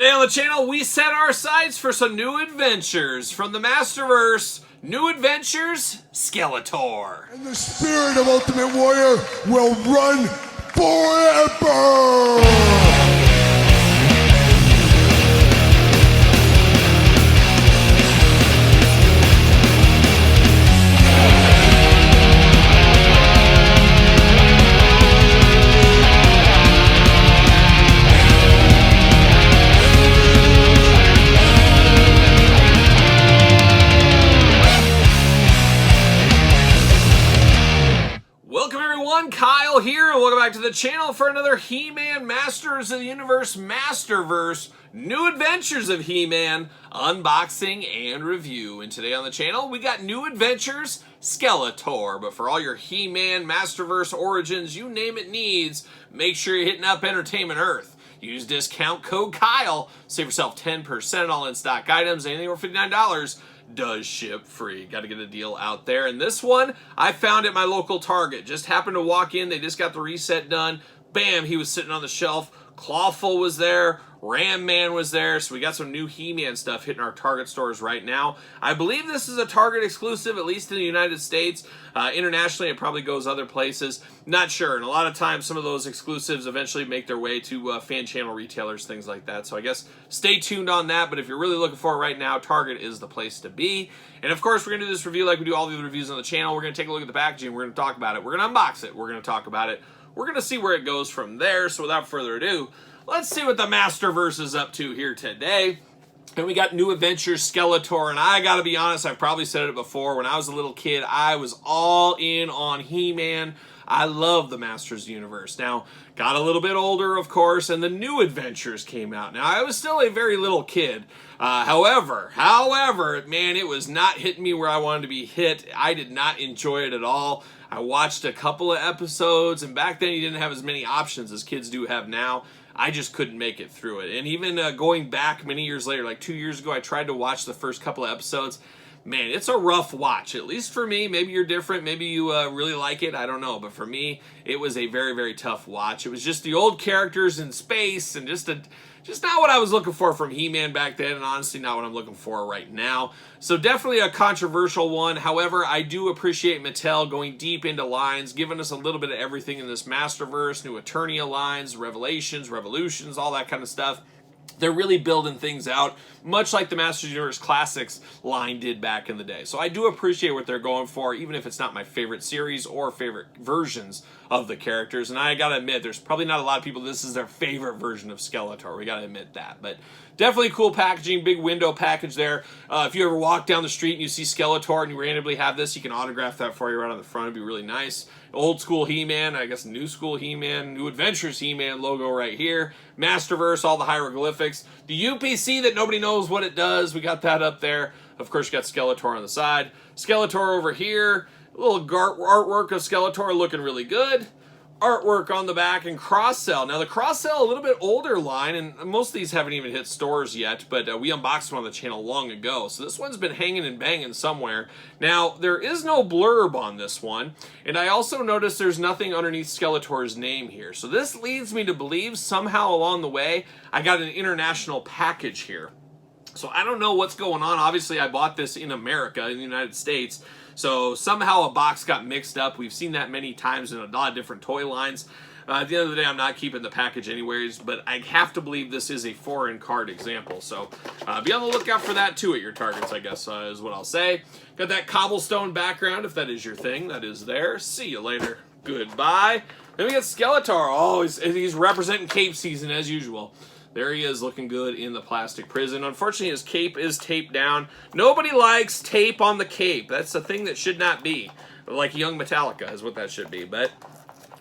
Today on the channel, we set our sights for some new adventures from the Masterverse. New Adventures, Skeletor. And the spirit of Ultimate Warrior will run forever! Kyle here, and welcome back to the channel for another He-Man Masters of the Universe Masterverse New Adventures of He-Man unboxing and review. And today on the channel, we got New Adventures Skeletor. But for all your He-Man Masterverse origins, you name it needs, make sure you're hitting up Entertainment Earth. Use discount code Kyle, save yourself 10% all in-stock items, anything over $59. Does ship free. Got to get a deal out there. And this one I found at my local Target. Just happened to walk in. They just got the reset done. Bam, he was sitting on the shelf. Clawful was there. Ram Man was there. So we got some new He-Man stuff hitting our Target stores right now. I believe this is a Target exclusive, at least in the United States. Internationally, it probably goes other places. Not sure. And a lot of times, some of those exclusives eventually make their way to fan channel retailers, things like that. So I guess stay tuned on that. But if you're really looking for it right now, Target is the place to be. And of course, we're going to do this review like we do all the other reviews on the channel. We're going to take a look at the packaging. We're going to talk about it. We're going to unbox it. We're going to talk about it. We're going to see where it goes from there. So without further ado, let's see what the Masterverse is up to here today. And we got New Adventures Skeletor, and I gotta be honest, I've probably said it before, when I was a little kid, I was all in on He-Man. I love the Masters universe. Now, got a little bit older, of course, and the New Adventures came out. Now, I was still a very little kid. However, man, it was not hitting me where I wanted to be hit. I did not enjoy it at all. I watched a couple of episodes, and back then you didn't have as many options as kids do have now. I just couldn't make it through it. And even going back many years later, like 2 years ago, I tried to watch the first couple of episodes. Man, it's a rough watch, at least for me. Maybe you're different. Maybe you really like it. I don't know. But for me, it was a very, very tough watch. It was just the old characters in space and just not what I was looking for from He-Man back then, and honestly not what I'm looking for right now. So definitely a controversial one. However, I do appreciate Mattel going deep into lines, giving us a little bit of everything in this Masterverse, new Eternia lines, Revelations, Revolutions, all that kind of stuff. They're really building things out, much like the Masters Universe Classics line did back in the day. So I do appreciate what they're going for, even if it's not my favorite series or favorite versions of the characters. And I gotta admit, there's probably not a lot of people this is their favorite version of Skeletor. We gotta admit that. But definitely cool packaging, big window package there. If you ever walk down the street and you see Skeletor and you randomly have this, you can autograph that for you right on the front. It'd be really nice. Old school He-Man, I guess new school He-Man, New Adventures He-Man logo right here. Masterverse, all the hieroglyphics. The UPC that nobody knows what it does, we got that up there. Of course, you got Skeletor on the side. Skeletor over here. A little artwork of Skeletor looking really good. Artwork on the back and cross-sell. Now, the cross-sell, a little bit older line, and most of these haven't even hit stores yet, but we unboxed one on the channel long ago, so this one's been hanging and banging somewhere. Now, there is no blurb on this one, and I also noticed there's nothing underneath Skeletor's name here, so this leads me to believe somehow along the way I got an international package here. So I don't know what's going on. Obviously, I bought this in America, in the United States, so somehow a box got mixed up. We've seen that many times in a lot of different toy lines. At the end of the day, I'm not keeping the package anyways, but I have to believe this is a foreign card example. So be on the lookout for that too at your Targets, I guess, is what I'll say. Got that cobblestone background, if that is your thing. That is there. See you later. Goodbye. Then we got Skeletor. Oh, he's representing cape season as usual. There he is, looking good in the plastic prison. Unfortunately, his cape is taped down. Nobody likes tape on the cape. That's the thing that should not be. Like Young Metallica is what that should be. But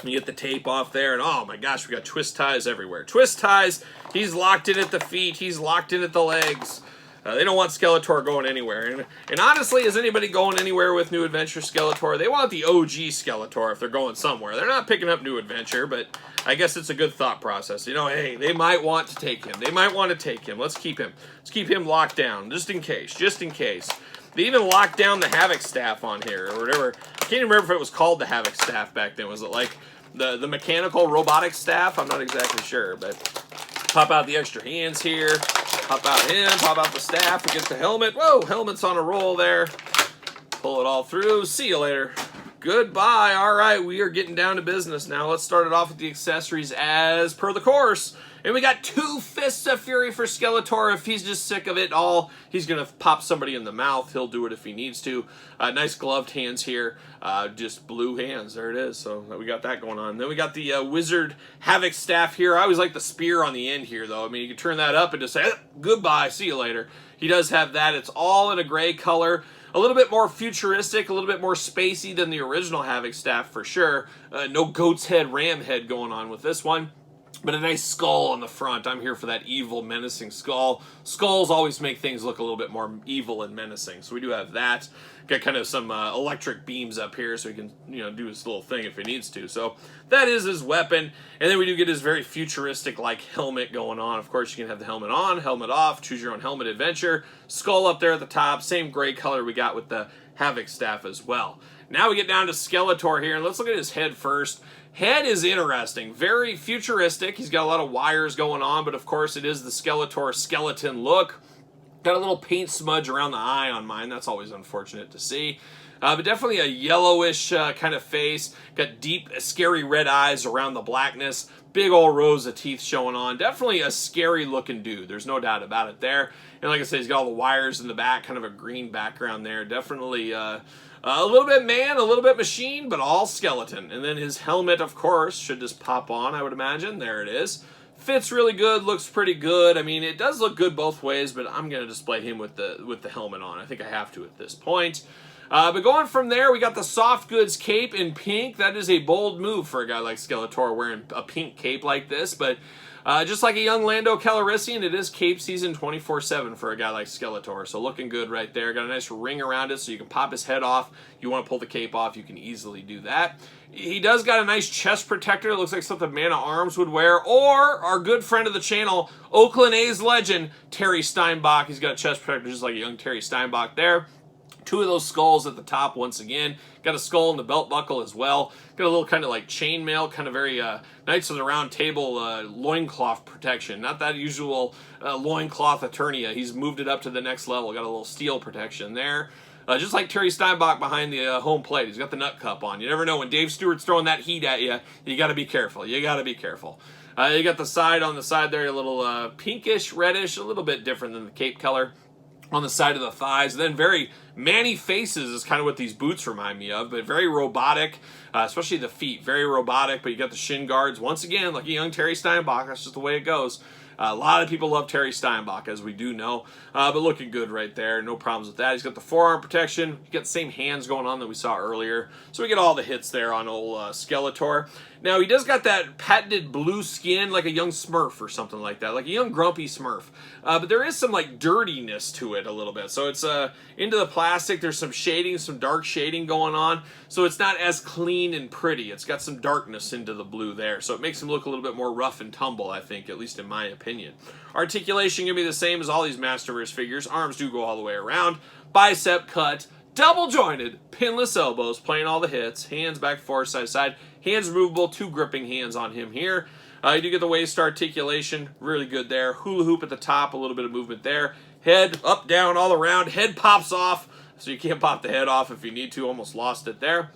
you get the tape off there, and oh my gosh, we got twist ties everywhere. Twist ties. He's locked in at the feet. He's locked in at the legs. They don't want Skeletor going anywhere. And honestly, is anybody going anywhere with New Adventure Skeletor? They want the OG Skeletor if they're going somewhere. They're not picking up New Adventure, but I guess it's a good thought process. You know, hey, they might want to take him. They might want to take him. Let's keep him. Let's keep him locked down, just in case. Just in case. They even locked down the Havoc staff on here, or whatever. I can't even remember if it was called the Havoc staff back then. Was it like the mechanical robotic staff? I'm not exactly sure, but Pop out the extra hands here. Pop out him. Pop out the staff. We get the helmet. Whoa, helmet's on a roll there. Pull it all through. See you later. Goodbye. All right, we are getting down to business now. Let's start it off with the accessories as per the course. And we got 2 Fists of Fury for Skeletor. If he's just sick of it all, he's going to pop somebody in the mouth. He'll do it if he needs to. Nice gloved hands here. Just blue hands. There it is. So we got that going on. Then we got the Wizard Havoc staff here. I always like the spear on the end here, though. I mean, you can turn that up and just say, goodbye, see you later. He does have that. It's all in a gray color. A little bit more futuristic, a little bit more spacey than the original Havoc staff for sure. No goat's head, ram head going on with this one. But a nice skull on the front. I'm here for that evil, menacing skull. Skulls always make things look a little bit more evil and menacing. So we do have that. Got kind of some electric beams up here so he can, do his little thing if he needs to. So that is his weapon. And then we do get his very futuristic-like helmet going on. Of course, you can have the helmet on, helmet off, choose your own helmet adventure. Skull up there at the top. Same gray color we got with the Havoc staff as well. Now we get down to Skeletor here, and let's look at his head first. Head is interesting, very futuristic. He's got a lot of wires going on, but of course it is the Skeletor skeleton look. Got a little paint smudge around the eye on mine. That's always unfortunate to see. But definitely a yellowish kind of face. Got deep, scary red eyes around the blackness. Big old rows of teeth showing on. Definitely a scary looking dude. There's no doubt about it there. And like I said, he's got all the wires in the back, kind of a green background there. Definitely a little bit man, a little bit machine, but all skeleton. And then his helmet, of course, should just pop on, I would imagine. There it is. Fits really good, looks pretty good. I mean, it does look good both ways, but I'm going to display him with the helmet on. I think I have to at this point. But going from there, we got the soft goods cape in pink. That is a bold move for a guy like Skeletor wearing a pink cape like this. But just like a young Lando Calrissian, it is cape season 24/7 for a guy like Skeletor. So looking good right there. Got a nice ring around it so you can pop his head off. You want to pull the cape off, you can easily do that. He does got a nice chest protector. It looks like something Man-at-Arms would wear. Or our good friend of the channel, Oakland A's legend, Terry Steinbach. He's got a chest protector just like a young Terry Steinbach there. 2 of those skulls at the top once again. Got a skull in the belt buckle as well. Got a little kind of like chainmail, kind of very Knights of the Round Table loincloth protection. Not that usual loincloth Eternia. He's moved it up to the next level. Got a little steel protection there. Just like Terry Steinbach behind the home plate. He's got the nut cup on. You never know. When Dave Stewart's throwing that heat at you, you got to be careful. You got to be careful. You got the side on the side there, a little pinkish, reddish, a little bit different than the cape color on the side of the thighs. Then very Manny faces is kind of what these boots remind me of, but very robotic, especially the feet. Very robotic, but you got the shin guards. Once again, like a young Terry Steinbach, that's just the way it goes. A lot of people love Terry Steinbach, as we do know, but looking good right there. No problems with that. He's got the forearm protection. You got the same hands going on that we saw earlier. So we get all the hits there on old Skeletor. Now, he does got that patented blue skin, like a young Smurf or something like that, like a young grumpy Smurf. But there is some, like, dirtiness to it a little bit. So it's into the plastic. There's some shading, some dark shading going on. So it's not as clean and pretty. It's got some darkness into the blue there. So it makes him look a little bit more rough and tumble, I think, at least in my opinion. Articulation going to be the same as all these Masterverse figures. Arms do go all the way around. Bicep cut. Double jointed, pinless elbows, playing all the hits. Hands back, forth, side to side. Hands removable, 2 gripping hands on him here. You do get the waist articulation, really good there. Hula hoop at the top, a little bit of movement there. Head up, down, all around. Head pops off, so you can't pop the head off if you need to. Almost lost it there.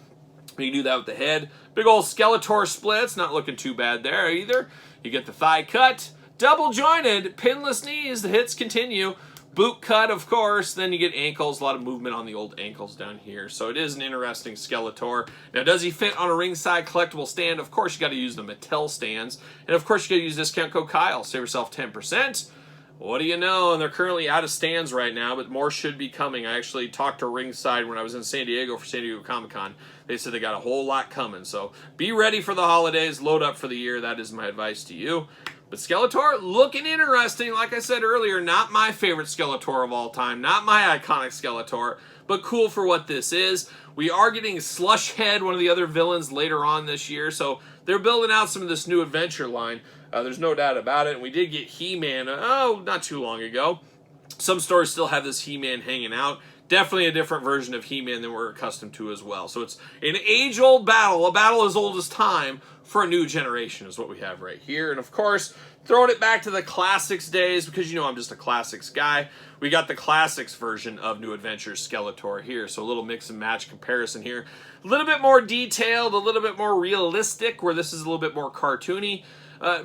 You can do that with the head. Big old Skeletor splits, not looking too bad there either. You get the thigh cut. Double jointed, pinless knees. The hits continue. Boot cut, of course. Then you get ankles. A lot of movement on the old ankles down here. So it is an interesting Skeletor. Now, does he fit on a ringside collectible stand? Of course, you got to use the Mattel stands. And, of course, you got to use discount code Kyle. Save yourself 10%. What do you know? And they're currently out of stands right now, but more should be coming. I actually talked to Ringside when I was in San Diego for San Diego Comic-Con. They said they got a whole lot coming. So be ready for the holidays. Load up for the year. That is my advice to you. But Skeletor, looking interesting. Like I said earlier, not my favorite Skeletor of all time. Not my iconic Skeletor, but cool for what this is. We are getting Slushhead, one of the other villains, later on this year. So they're building out some of this new adventure line. There's no doubt about it. And we did get He-Man, not too long ago. Some stores still have this He-Man hanging out. Definitely a different version of He-Man than we're accustomed to as well. So it's an age-old battle, a battle as old as time, for a new generation is what we have right here. And of course, throwing it back to the classics days, because you know I'm just a classics guy, we got the classics version of New Adventures Skeletor here. So a little mix and match comparison here. A little bit more detailed, a little bit more realistic, where this is a little bit more cartoony.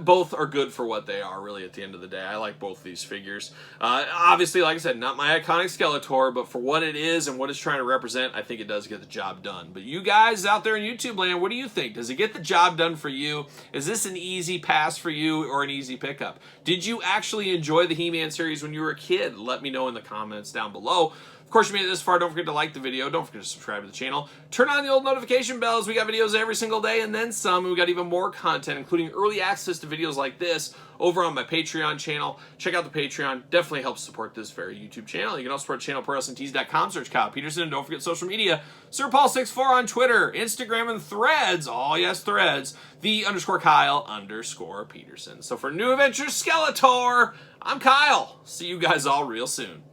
Both are good for what they are, really, at the end of the day. I like both these figures. Obviously, like I said, not my iconic Skeletor, but for what it is and what it's trying to represent, I think it does get the job done. But you guys out there in YouTube land, what do you think? Does it get the job done for you? Is this an easy pass for you or an easy pickup? Did you actually enjoy the He-Man series when you were a kid? Let me know in the comments down below. Of course, you made it this far. Don't forget to like the video. Don't forget to subscribe to the channel. Turn on the old notification bells. We got videos every single day and then some. And we got even more content, including early access to videos like this over on my Patreon channel. Check out the Patreon. Definitely helps support this very YouTube channel. You can also support the channel ProWrestlingTees.com. Search Kyle Peterson. And don't forget social media. SirPaul64 on Twitter, Instagram, and Threads. Oh, yes, Threads. _Kyle_Peterson. So for New Adventures Skeletor, I'm Kyle. See you guys all real soon.